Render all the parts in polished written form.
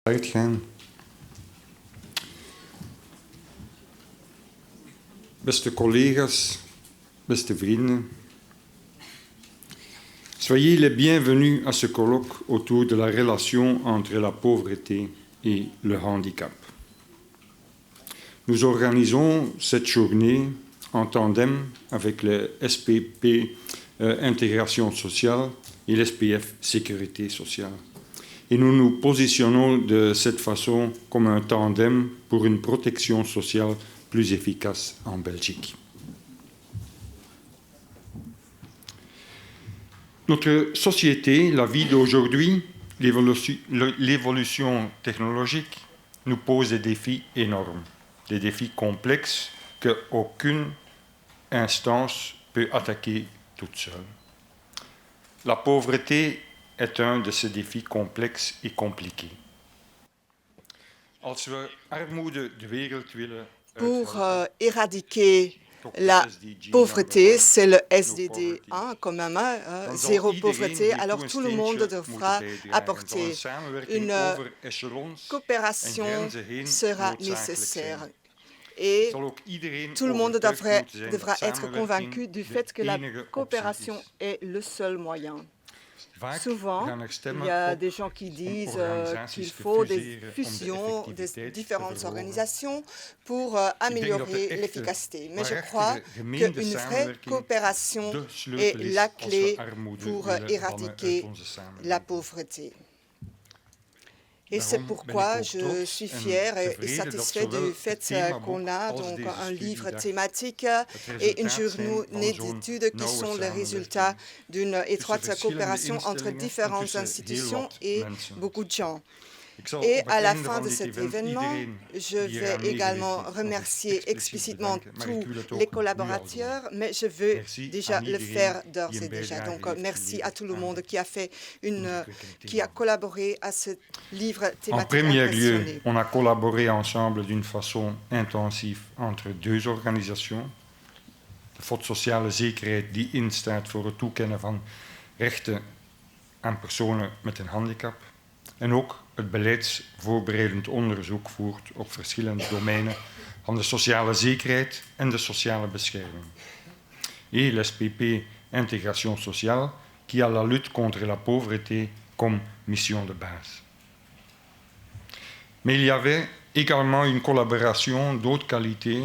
Uitgaan. Beste collega's, beste vrienden, soyez les bienvenus à ce colloque autour de la relation entre la pauvreté et le handicap. Nous organisons cette journée en tandem avec le SPP Intégration sociale et l'SPF Sécurité sociale. Et nous nous positionnons de cette façon comme un tandem pour une protection sociale plus efficace en Belgique. Notre société, la vie d'aujourd'hui, l'évolution technologique nous pose des défis énormes, des défis complexes qu'aucune instance peut attaquer toute seule. La pauvreté est un de ces défis complexes et compliqués. Als we armoede de wereld willen Pour éradiquer la pauvreté, c'est le SDD 1 quand même, zéro pauvreté. Alors tout le monde devra apporter. Une coopération sera nécessaire. Et tout le monde devra être convaincu du fait que la coopération est le seul moyen. Souvent, il y a des gens qui disent qu'il faut des fusions des différentes organisations pour améliorer l'efficacité. Mais je crois qu'une vraie coopération est la clé pour éradiquer la pauvreté. Et c'est pourquoi je suis fière et satisfait du fait qu'on a donc un livre thématique et une journée d'études qui sont le résultat d'une étroite coopération entre différentes institutions et beaucoup de gens. Et à la fin de cet événement, je vais également remercier explicitement tous les collaborateurs, mais je veux déjà le faire d'ores et déjà. Donc, merci à tout le monde qui a collaboré à ce livre thématique. En premier lieu, on a collaboré ensemble d'une façon intensive entre deux organisations. De Fonds Sociale Zekerheid die instaat voor het toekennen van rechten aan personen met een handicap. En ook het beleidsvoorbereidend onderzoek voert op verschillende domeinen van de sociale zekerheid en de sociale bescherming. Et l'SPP Intégration sociale, qui a la lutte contre la pauvreté comme mission de base. Mais il y avait également une collaboration d'autres qualités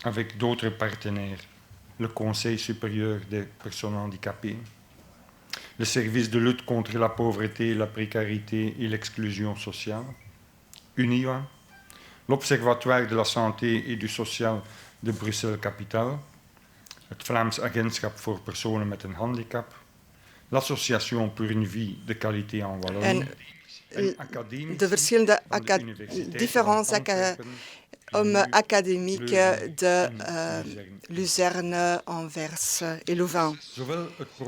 avec d'autres partenaires. Le Conseil supérieur des personnes handicapées, le service de lutte contre la pauvreté, la précarité et l'exclusion sociale, UNIWA, l'Observatoire de la santé et du social de Bruxelles-Capitale, het Vlaams Agentschap voor personen met een handicap, l'Association pour une vie de qualité en Wallonie, de verschillende différents hommes académiques de Luzerne, Anvers et Louvain.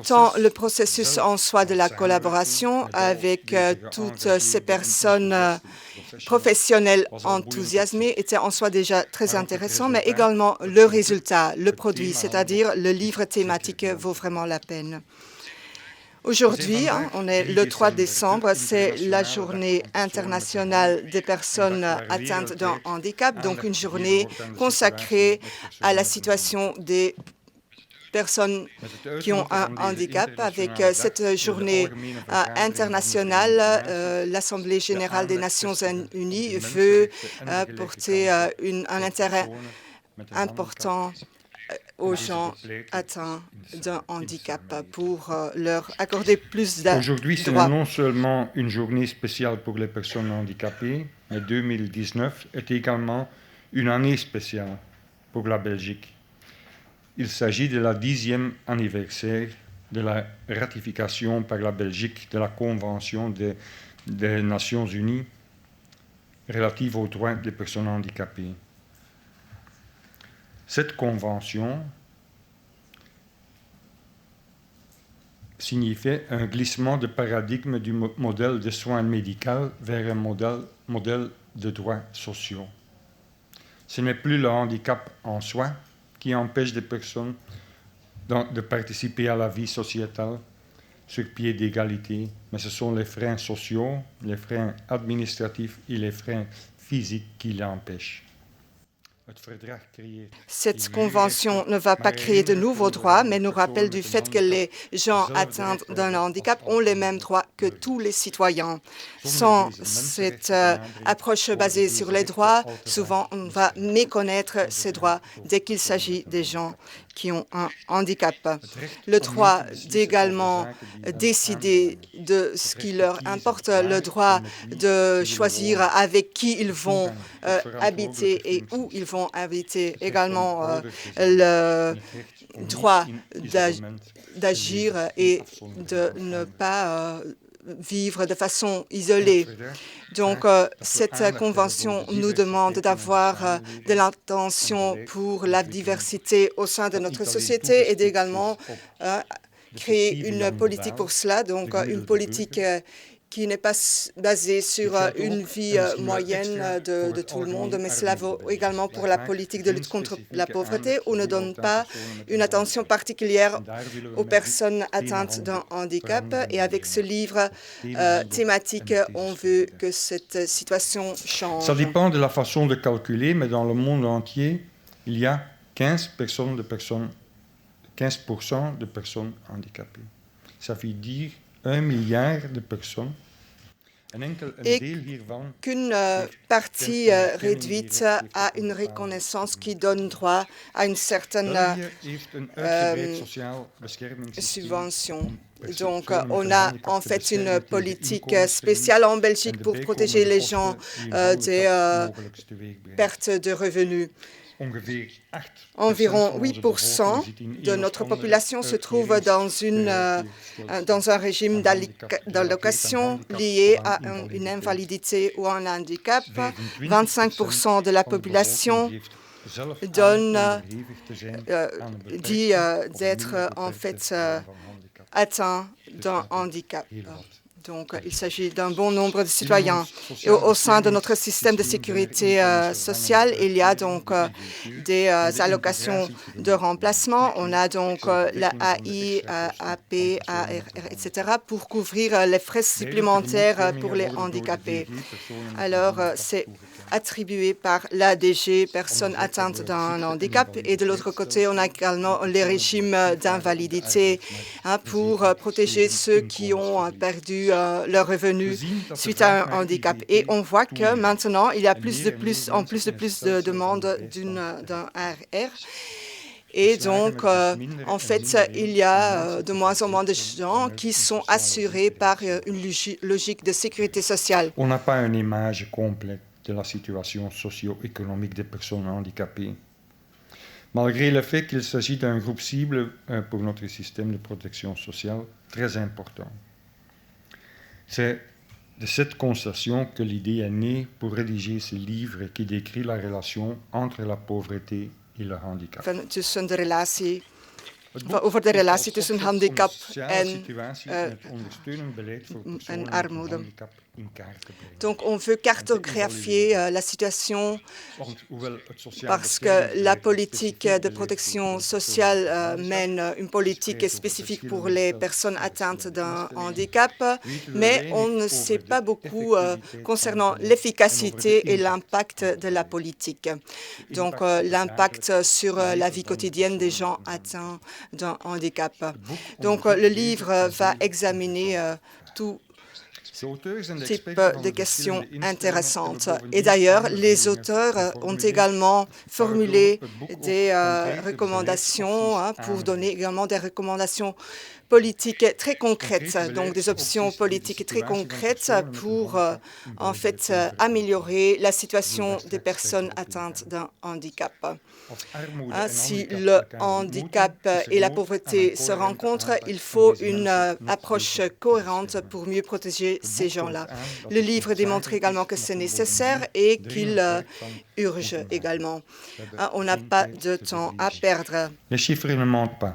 Tant le processus en soi de la collaboration avec toutes ces personnes professionnelles enthousiasmées était en soi déjà très intéressant, mais également le résultat, le produit, c'est-à-dire le livre thématique vaut vraiment la peine. Aujourd'hui, on est le 3 décembre, c'est la journée internationale des personnes atteintes d'un handicap, donc une journée consacrée à la situation des personnes qui ont un handicap. Avec cette journée internationale, l'Assemblée générale des Nations unies veut porter un intérêt important aux gens atteints d'un handicap pour leur accorder plus de droits. Aujourd'hui, ce n'est non seulement une journée spéciale pour les personnes handicapées, mais 2019 est également une année spéciale pour la Belgique. Il s'agit de la 10e anniversaire de la ratification par la Belgique de la Convention des Nations unies relative aux droits des personnes handicapées. Cette convention signifiait un glissement de paradigme du modèle de soins médical vers un modèle de droits sociaux. Ce n'est plus le handicap en soi qui empêche des personnes de participer à la vie sociétale, sur pied d'égalité, mais ce sont les freins sociaux, les freins administratifs et les freins physiques qui l'empêchent. Cette convention ne va pas créer de nouveaux droits, mais nous rappelle du fait que les gens atteints d'un handicap ont les mêmes droits que tous les citoyens. Sans cette approche basée sur les droits, souvent on va méconnaître ces droits dès qu'il s'agit des gens qui ont un handicap. Le droit d'également décider de ce qui leur importe, le droit de choisir avec qui ils vont habiter et où ils vont habiter, également le droit d'agir et de ne pas vivre de façon isolée. Donc, cette convention nous demande d'avoir de l'attention pour la diversité au sein de notre société et d'également créer une politique pour cela, donc une politique qui n'est pas basée sur une vie moyenne de tout le monde, mais cela vaut également pour la politique de lutte contre la pauvreté, où on ne donne pas une attention particulière aux personnes atteintes d'un handicap. Et avec ce livre thématique, on veut que cette situation change. Ça dépend de la façon de calculer, mais dans le monde entier, il y a 15% de personnes handicapées. Ça veut dire 1 milliard de personnes. Et qu'une partie réduite a une reconnaissance qui donne droit à une certaine subvention. Donc, on a en fait une politique spéciale en Belgique pour protéger les gens des pertes de revenus. Environ 8% de notre population se trouve dans un régime d'allocation lié à une invalidité ou un handicap. 25% de la population dit d'être en fait atteint d'un handicap. Donc, il s'agit d'un bon nombre de citoyens. Et au sein de notre système de sécurité sociale, il y a donc des allocations de remplacement. On a donc la AI, AP, ARR, etc., pour couvrir les frais supplémentaires pour les handicapés. Alors, c'est attribué par l'ADG, personnes atteintes d'un handicap. Et de l'autre côté, on a également les régimes d'invalidité pour protéger ceux qui ont perdu leurs revenus suite à un handicap. Et on voit que maintenant, il y a en plus de demandes d'un ARR. Et donc, en fait, il y a de moins en moins de gens qui sont assurés par une logique de sécurité sociale. On n'a pas une image complète de la situation socio-économique des personnes handicapées, malgré le fait qu'il s'agit d'un groupe cible pour notre système de protection sociale très important. C'est de cette constatation que l'idée est née pour rédiger ce livre qui décrit la relation entre la pauvreté et le handicap. Over de relatie tussen handicap en armoede. Donc, on veut cartographier la situation parce que la politique de protection sociale mène une politique spécifique pour les personnes atteintes d'un handicap, mais on ne sait pas beaucoup concernant l'efficacité et l'impact de la politique. Donc, l'impact sur la vie quotidienne des gens atteints d'un handicap. Donc, le livre va examiner tout type de questions intéressantes. Et d'ailleurs, les auteurs ont également formulé des recommandations pour donner également des recommandations politiques très concrètes, donc des options politiques très concrètes pour en fait améliorer la situation des personnes atteintes d'un handicap. Si le handicap et la pauvreté se rencontrent, il faut une approche cohérente pour mieux protéger ces gens-là. Le livre démontre également que c'est nécessaire et qu'il urge également. On n'a pas de temps à perdre. Les chiffres ne mentent pas.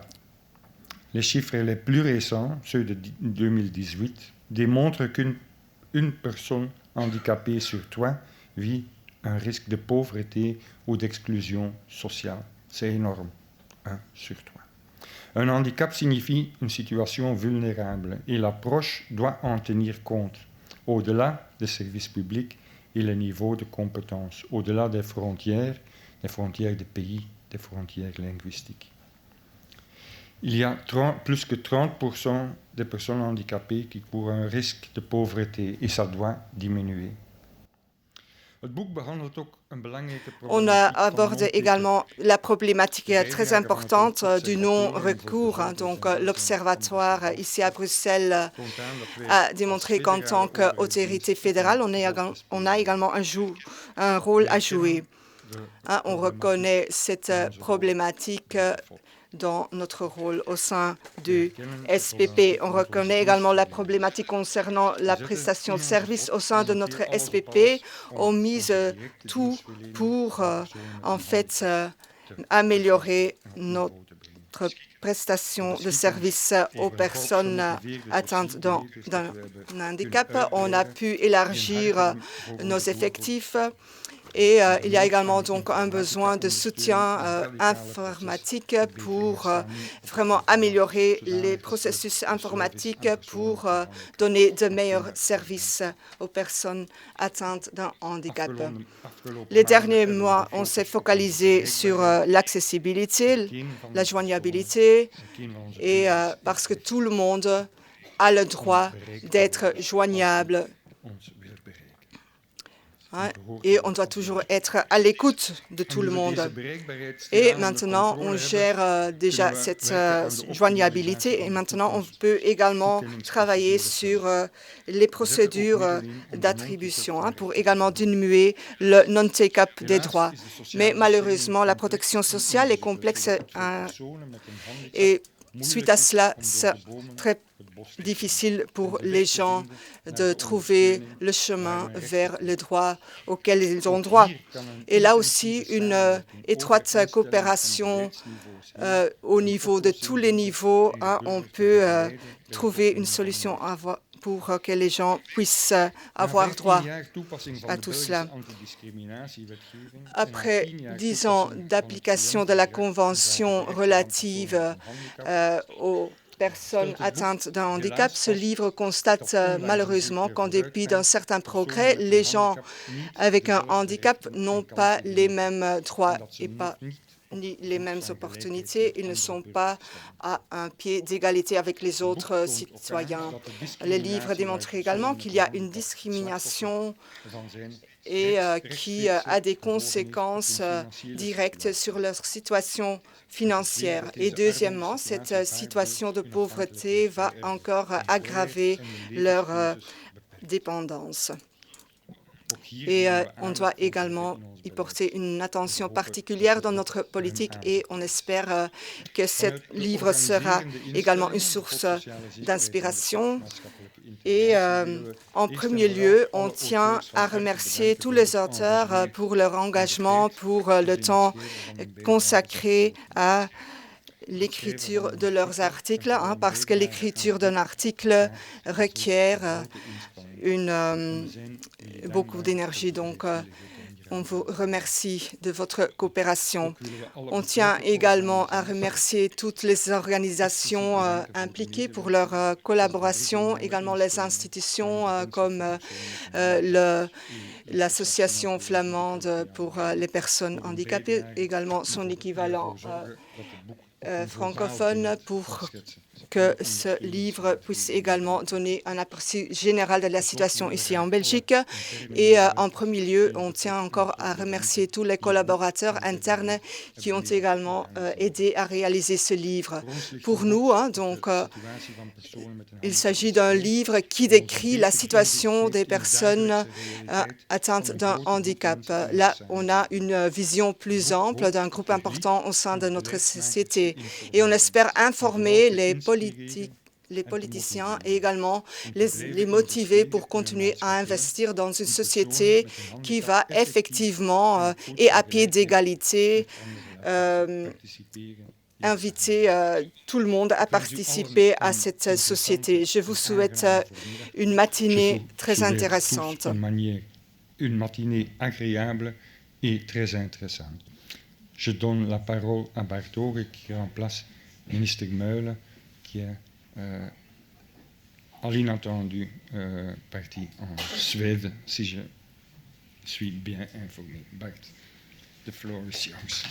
Les chiffres les plus récents, ceux de 2018, démontrent qu'une personne handicapée sur 3 vit un risque de pauvreté ou d'exclusion sociale. C'est énorme, 1 sur 3. Un handicap signifie une situation vulnérable et l'approche doit en tenir compte, au-delà des services publics et le niveau de compétences, au-delà des frontières des pays, des frontières linguistiques. Il y a plus que 30% des personnes handicapées qui courent un risque de pauvreté et ça doit diminuer. On a abordé également la problématique très importante du non-recours. Donc, l'Observatoire ici à Bruxelles a démontré qu'en tant qu'autorité fédérale, on a également un rôle à jouer. On reconnaît cette problématique dans notre rôle au sein du SPP. On reconnaît également la problématique concernant la prestation de services au sein de notre SPP. On mise tout pour, en fait, améliorer notre prestation de services aux personnes atteintes d'un handicap. On a pu élargir nos effectifs. Et il y a également donc un besoin de soutien informatique pour vraiment améliorer les processus informatiques pour donner de meilleurs services aux personnes atteintes d'un handicap. Les derniers mois, on s'est focalisé sur l'accessibilité, la joignabilité, et parce que tout le monde a le droit d'être joignable. Et on doit toujours être à l'écoute de tout le monde. Et maintenant, on gère déjà cette joignabilité et maintenant, on peut également travailler sur les procédures d'attribution pour également diminuer le non-take-up des droits. Mais malheureusement, la protection sociale est complexe et suite à cela, c'est très difficile pour les gens de trouver le chemin vers les droits auxquels ils ont droit. Et là aussi, une étroite coopération au niveau de tous les niveaux. On peut trouver une solution pour que les gens puissent avoir droit à tout cela. Après 10 ans d'application de la Convention relative aux personnes atteintes d'un handicap, ce livre constate malheureusement qu'en dépit d'un certain progrès, les gens avec un handicap n'ont pas les mêmes droits et ni les mêmes opportunités. Ils ne sont pas à un pied d'égalité avec les autres citoyens. Le livre démontre également qu'il y a une discrimination et qui a des conséquences directes sur leur situation financière. Et deuxièmement, cette situation de pauvreté va encore aggraver leur dépendance. Et on doit également y porter une attention particulière dans notre politique et on espère que ce livre sera également une source d'inspiration. Et en premier lieu, on tient à remercier tous les auteurs pour leur engagement, pour le temps consacré à l'écriture de leurs articles, parce que l'écriture d'un article requiert beaucoup d'énergie. Donc, on vous remercie de votre coopération. On tient également à remercier toutes les organisations impliquées pour leur collaboration, également les institutions comme l'Association flamande pour les personnes handicapées, également son équivalent francophone pour que ce livre puisse également donner un aperçu général de la situation ici en Belgique. Et en premier lieu, on tient encore à remercier tous les collaborateurs internes qui ont également aidé à réaliser ce livre. Pour nous, il s'agit d'un livre qui décrit la situation des personnes atteintes d'un handicap. Là, on a une vision plus ample d'un groupe important au sein de notre société. Et on espère informer les politiciens et également les motiver pour continuer à investir dans une société qui va effectivement et à pied d'égalité inviter tout le monde à participer à cette société. Je vous souhaite une matinée très intéressante. Une matinée agréable et très intéressante. Je donne la parole à Bart Hoge qui remplace ministre Meulen, qui est à l'inattendu parti en Suède, si je suis bien informé. Bart, the floor is yours.